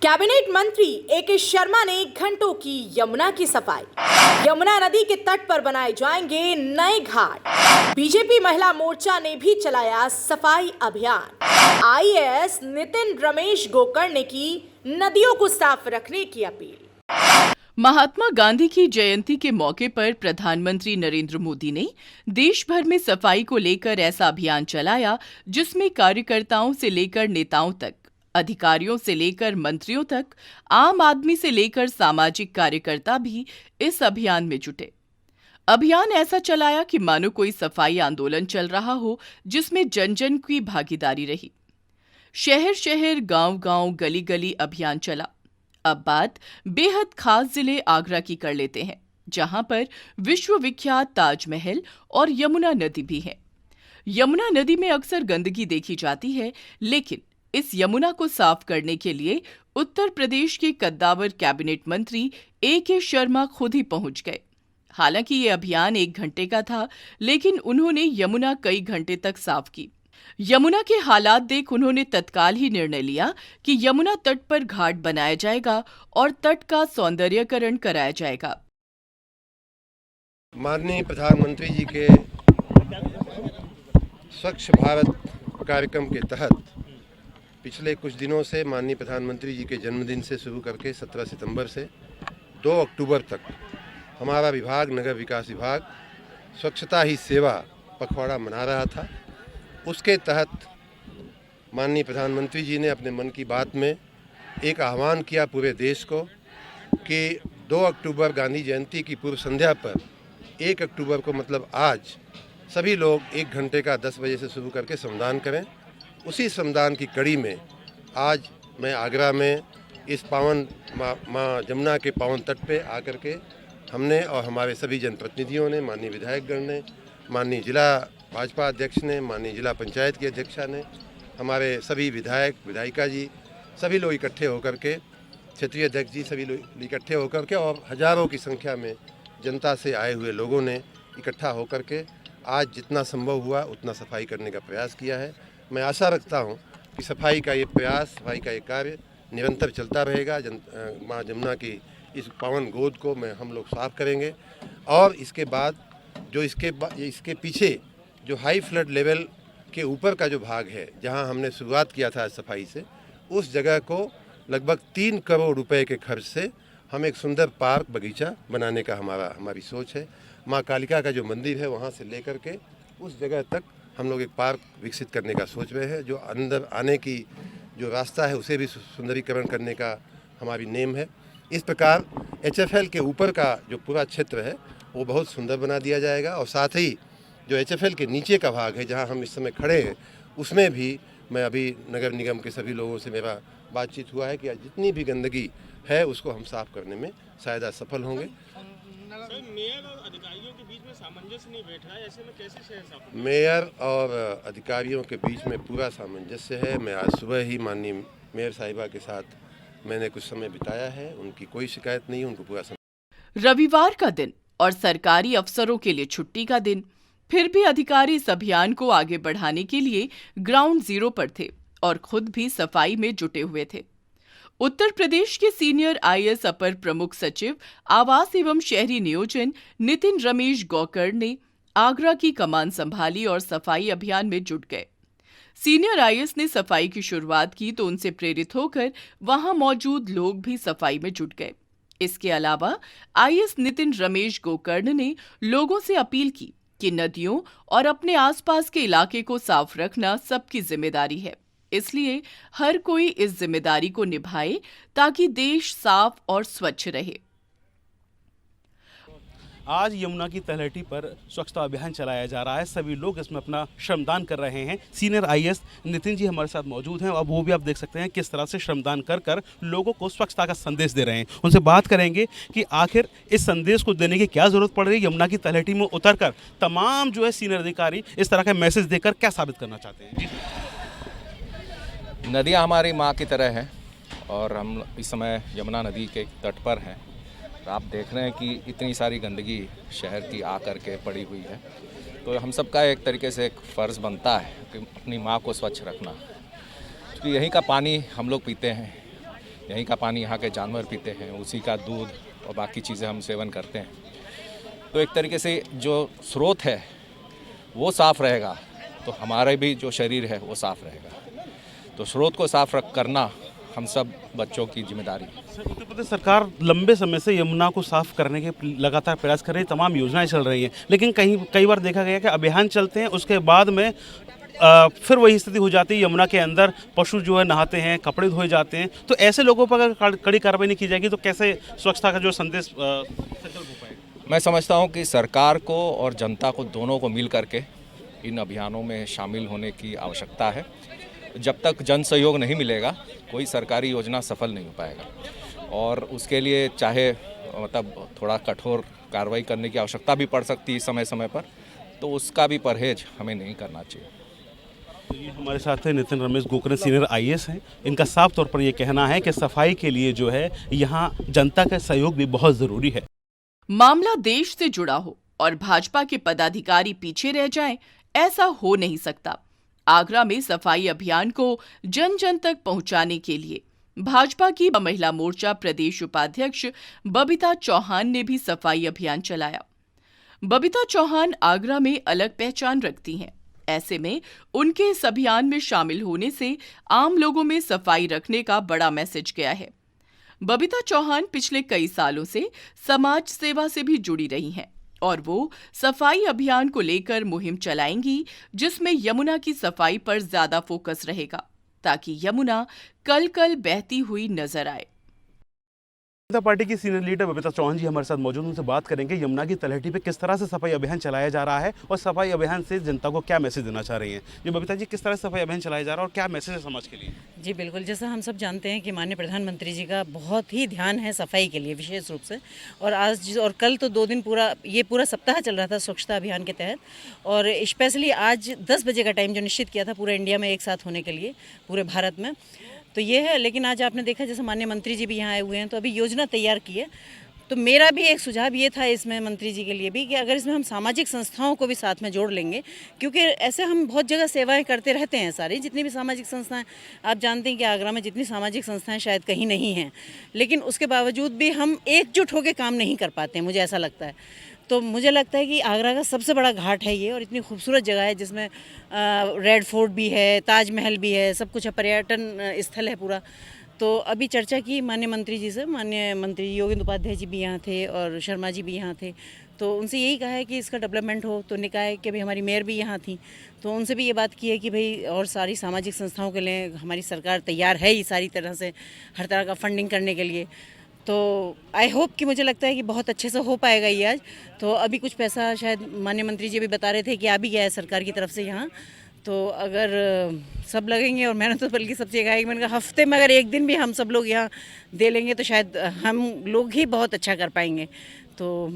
Cabinet मंत्री A K. Sharma ने घंटों की यमुना की सफाई। यमुना नदी के तट पर बनाए जाएंगे नए घाट। बीजेपी महिला मोर्चा ने भी चलाया सफाई अभियान। आईएएस नितिन रमेश गोकर्ण ने की नदियों को साफ रखने की अपील। महात्मा गांधी की जयंती के मौके पर प्रधानमंत्री नरेंद्र मोदी ने देश भर में सफाई को लेकर ऐसा अभियान चलाया जिसमें कार्यकर्ताओं से लेकर नेताओं तक, अधिकारियों से लेकर मंत्रियों तक, आम आदमी से लेकर सामाजिक कार्यकर्ता भी इस अभियान में जुटे। अभियान ऐसा चलाया कि मानो कोई सफाई आंदोलन चल रहा हो जिसमें जन जन की भागीदारी रही। शहर शहर, गांव गांव, गली गली अभियान चला। अब बात बेहद खास जिले आगरा की कर लेते हैं, जहां पर विश्वविख्यात ताजमहल और यमुना नदी भी है। यमुना नदी में अक्सर गंदगी देखी जाती है, लेकिन इस यमुना को साफ करने के लिए उत्तर प्रदेश के कद्दावर कैबिनेट मंत्री ए.के. शर्मा खुद ही पहुंच गए। हालांकि ये अभियान 1 घंटे का था, लेकिन उन्होंने यमुना कई घंटे तक साफ की। यमुना के हालात देख उन्होंने तत्काल ही निर्णय लिया कि यमुना तट पर घाट बनाया जाएगा और तट का सौंदर्यीकरण कराया जाएगा। माननीय प्रधानमंत्री जी के स्वच्छ भारत कार्यक्रम के तहत पिछले कुछ दिनों से माननीय प्रधानमंत्री जी के जन्मदिन से शुरू करके 17 सितंबर से 2 अक्टूबर तक हमारा विभाग, नगर विकास विभाग, स्वच्छता ही सेवा पखवाड़ा मना रहा था। उसके तहत माननीय प्रधानमंत्री जी ने अपने मन की बात में एक आह्वान किया पूरे देश को कि 2 अक्टूबर गांधी जयंती की पूर्व संध्या पर 1 अक्टूबर को मतलब आज सभी लोग 1 घंटे का 10 बजे से शुरू करके श्रमदान करें। उसी श्रमदान की कड़ी में आज मैं आगरा में इस पावन माँ जमुना के पावन तट पे आकर के हमने और हमारे सभी जनप्रतिनिधियों ने, माननीय विधायकगण ने, माननीय जिला भाजपा अध्यक्ष ने, माननीय जिला पंचायत की अध्यक्षा ने, हमारे सभी विधायक विधायिका जी, सभी लोग इकट्ठे होकर के, क्षेत्रीय अध्यक्ष जी, सभी लोग इकट्ठे होकर के और हजारों की संख्या में जनता से आए हुए लोगों ने इकट्ठा होकर के आज जितना संभव हुआ उतना सफाई करने का प्रयास किया है। मैं आशा रखता हूं कि सफाई का ये प्रयास, सफाई का ये कार्य निरंतर चलता रहेगा। माँ जमुना की इस पावन गोद को हम लोग साफ करेंगे और इसके बाद जो इसके पीछे जो हाई फ्लड लेवल के ऊपर का जो भाग है, जहां हमने शुरुआत किया था सफाई से, उस जगह को लगभग 3 करोड़ रुपए के खर्च से हम एक सुंदर पार्क बगीचा बनाने का हमारी सोच है। माँ कालिका का जो मंदिर है वहां से लेकर के उस जगह तक हम लोग एक पार्क विकसित करने का सोच रहे हैं। जो अंदर आने की जो रास्ता है उसे भी सुंदरीकरण करने का हमारी नेम है। इस प्रकार HFL के ऊपर का जो पूरा क्षेत्र है वो बहुत सुंदर बना दिया जाएगा और साथ ही जो HFL के नीचे का भाग है जहां हम इस समय खड़े हैं उसमें भी मैं अभी नगर निगम के सभी लोगों से मेरा बातचीत हुआ है कि जितनी भी गंदगी है उसको हम साफ करने में शायद सफल होंगे। मेयर और अधिकारियों के बीच में सामंजस्य नहीं बैठ रहा है, ऐसे में कैसे शहर साफ? मेयर और अधिकारियों के बीच में पूरा सामंजस्य है। मैं आज सुबह ही माननीय मेयर साहिबा के साथ मैंने कुछ समय बिताया है, उनकी कोई शिकायत नहीं, उनको पूरा रविवार का दिन और सरकारी अफसरों के लिए छुट्टी का दिन, फिर भी अधिकारी इस अभियान को आगे बढ़ाने के लिए ग्राउंड जीरो पर थे और खुद भी सफाई में जुटे हुए थे। उत्तर प्रदेश के सीनियर आईएएस अपर प्रमुख सचिव आवास एवं शहरी नियोजन नितिन रमेश गोकर्ण ने आगरा की कमान संभाली और सफाई अभियान में जुट गए। सीनियर आईएएस ने सफाई की शुरुआत की तो उनसे प्रेरित होकर वहां मौजूद लोग भी सफाई में जुट गए। इसके अलावा आईएएस नितिन रमेश गोकर्ण ने लोगों से अपील की कि नदियों और अपने आसपास के इलाके को साफ रखना सबकी जिम्मेदारी है, इसलिए हर कोई इस जिम्मेदारी को निभाए ताकि देश साफ और स्वच्छ रहे। आज यमुना की तलहटी पर स्वच्छता अभियान चलाया जा रहा है। सभी लोग इसमें अपना श्रमदान कर रहे हैं। सीनियर आईएएस नितिन जी हमारे साथ मौजूद हैं। अब वो भी आप देख सकते हैं किस तरह से श्रमदान कर कर लोगों को स्वच्छता का संदेश दे रहे हैं। उनसे बात करेंगे कि आखिर इस संदेश को देने की क्या ज़रूरत पड़ रही है। यमुना की तलहटी में उतर कर तमाम जो है सीनियर अधिकारी इस तरह का मैसेज देकर क्या साबित करना चाहते हैं? नदियाँ हमारी माँ की तरह हैं और हम इस समय यमुना नदी के तट पर हैं। आप देख रहे हैं कि इतनी सारी गंदगी शहर की आकर के पड़ी हुई है, तो हम सबका एक तरीके से एक फ़र्ज़ बनता है कि अपनी माँ को स्वच्छ रखना, क्योंकि यहीं का पानी हम लोग पीते हैं, यहीं का पानी यहाँ के जानवर पीते हैं, उसी का दूध और बाकी चीज़ें हम सेवन करते हैं। तो एक तरीके से जो स्रोत है वो साफ़ रहेगा तो हमारे भी जो शरीर है वो साफ़ रहेगा। तो स्रोत को साफ करना हम सब बच्चों की जिम्मेदारी है। उत्तर प्रदेश सरकार लंबे समय से यमुना को साफ करने के लगातार प्रयास कर रही है, तमाम योजनाएं चल रही हैं, लेकिन कई बार देखा गया कि अभियान चलते हैं, उसके बाद में फिर वही स्थिति हो जाती है, यमुना के अंदर पशु जो है नहाते हैं, कपड़े धोए जाते हैं। तो ऐसे लोगों पर अगर कड़ी कार्रवाई नहीं की जाएगी तो कैसे स्वच्छता का जो संदेश संकल्प हो पाएगा? मैं समझता हूँ कि सरकार को और जनता को दोनों को मिल करके इन अभियानों में शामिल होने की आवश्यकता है। जब तक जन सहयोग नहीं मिलेगा कोई सरकारी योजना सफल नहीं हो पाएगा, और उसके लिए चाहे मतलब थोड़ा कठोर कार्रवाई करने की आवश्यकता भी पड़ सकती है समय समय पर, तो उसका भी परहेज हमें नहीं करना चाहिए। तो ये हमारे साथ है नितिन रमेश गोकरे, सीनियर IAS हैं। इनका साफ तौर पर ये कहना है कि सफाई के लिए जो है यहाँ जनता का सहयोग भी बहुत ज़रूरी है। मामला देश से जुड़ा हो और भाजपा के पदाधिकारी पीछे रह जाएं, ऐसा हो नहीं सकता। आगरा में सफाई अभियान को जन जन तक पहुंचाने के लिए भाजपा की महिला मोर्चा प्रदेश उपाध्यक्ष बबीता चौहान ने भी सफाई अभियान चलाया। बबीता चौहान आगरा में अलग पहचान रखती हैं। ऐसे में उनके इस अभियान में शामिल होने से आम लोगों में सफाई रखने का बड़ा मैसेज गया है। बबीता चौहान पिछले कई सालों से समाज सेवा से भी जुड़ी रही हैं और वो सफाई अभियान को लेकर मुहिम चलाएंगी, जिसमें यमुना की सफाई पर ज्यादा फोकस रहेगा ताकि यमुना कल कल बहती हुई नजर आए। जनता पार्टी की सीनियर लीडर बबीता चौहान जी हमारे साथ मौजूद, उनसे बात करेंगे यमुना की तलहटी पे किस तरह से सफाई अभियान चलाया जा रहा है और सफाई अभियान से जनता को क्या मैसेज देना चाह रही हैं। जी बबीता जी, किस तरह से सफाई अभियान चलाया जा रहा है और क्या मैसेज है समाज के लिए? जी बिल्कुल, जैसा हम सब जानते हैं कि माननीय प्रधानमंत्री जी का बहुत ही ध्यान है सफाई के लिए विशेष रूप से, और आज और कल तो 2 दिन पूरा सप्ताह चल रहा था स्वच्छता अभियान के तहत, और स्पेशली आज 10 बजे का टाइम जो निश्चित किया था पूरे इंडिया में एक साथ होने के लिए, पूरे भारत में, तो ये है। लेकिन आज आपने देखा जैसे माननीय मंत्री जी भी यहाँ आए हुए हैं, तो अभी योजना तैयार की है। तो मेरा भी एक सुझाव ये था इसमें मंत्री जी के लिए भी कि अगर इसमें हम सामाजिक संस्थाओं को भी साथ में जोड़ लेंगे, क्योंकि ऐसे हम बहुत जगह सेवाएं करते रहते हैं, सारी जितनी भी सामाजिक संस्थाएं, आप जानते हैं कि आगरा में जितनी सामाजिक संस्थाएं शायद कहीं नहीं हैं, लेकिन उसके बावजूद भी हम एकजुट होकर काम नहीं कर पाते हैं, मुझे ऐसा लगता है। तो मुझे लगता है कि आगरा का सबसे बड़ा घाट है ये, और इतनी खूबसूरत जगह है जिसमें रेड फोर्ट भी है, ताजमहल भी है, सब कुछ है, पर्यटन स्थल है पूरा। तो अभी चर्चा की माननीय मंत्री जी से, माननीय मंत्री योगेंद्र उपाध्याय जी भी यहाँ थे और शर्मा जी भी यहाँ थे, तो उनसे यही कहा है कि इसका डेवलपमेंट हो। तो निकाय के भी हमारी मेयर भी यहाँ थी, तो उनसे भी ये बात की है कि भाई और सारी सामाजिक संस्थाओं के लिए हमारी सरकार तैयार है ही सारी तरह से, हर तरह का फंडिंग करने के लिए। तो आई होप कि मुझे लगता है कि बहुत अच्छे से हो पाएगा ये आज। तो अभी कुछ पैसा शायद माननीय मंत्री जी भी बता रहे थे कि आ भी गया है सरकार की तरफ से यहाँ, तो अगर सब लगेंगे, और मैंने तो बल्कि सबसे कहा कि मैंने कहा हफ्ते में अगर एक दिन भी हम सब लोग यहाँ दे लेंगे तो शायद हम लोग ही बहुत अच्छा कर पाएंगे। तो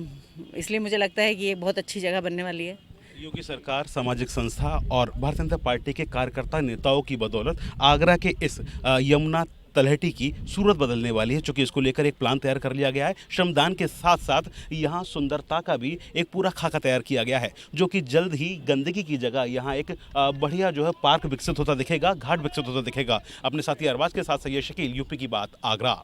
इसलिए मुझे लगता है कि ये बहुत अच्छी जगह बनने वाली है। योगी सरकार, सामाजिक संस्था और भारतीय जनता पार्टी के कार्यकर्ता नेताओं की बदौलत आगरा के इस यमुना तलहटी की सूरत बदलने वाली है, चूँकि इसको लेकर एक प्लान तैयार कर लिया गया है। श्रमदान के साथ साथ यहाँ सुंदरता का भी एक पूरा खाका तैयार किया गया है, जो कि जल्द ही गंदगी की जगह यहाँ एक बढ़िया जो है पार्क विकसित होता दिखेगा, घाट विकसित होता दिखेगा। अपने साथी अरबाज के साथ सैयद शकील, यूपी की बात, आगरा।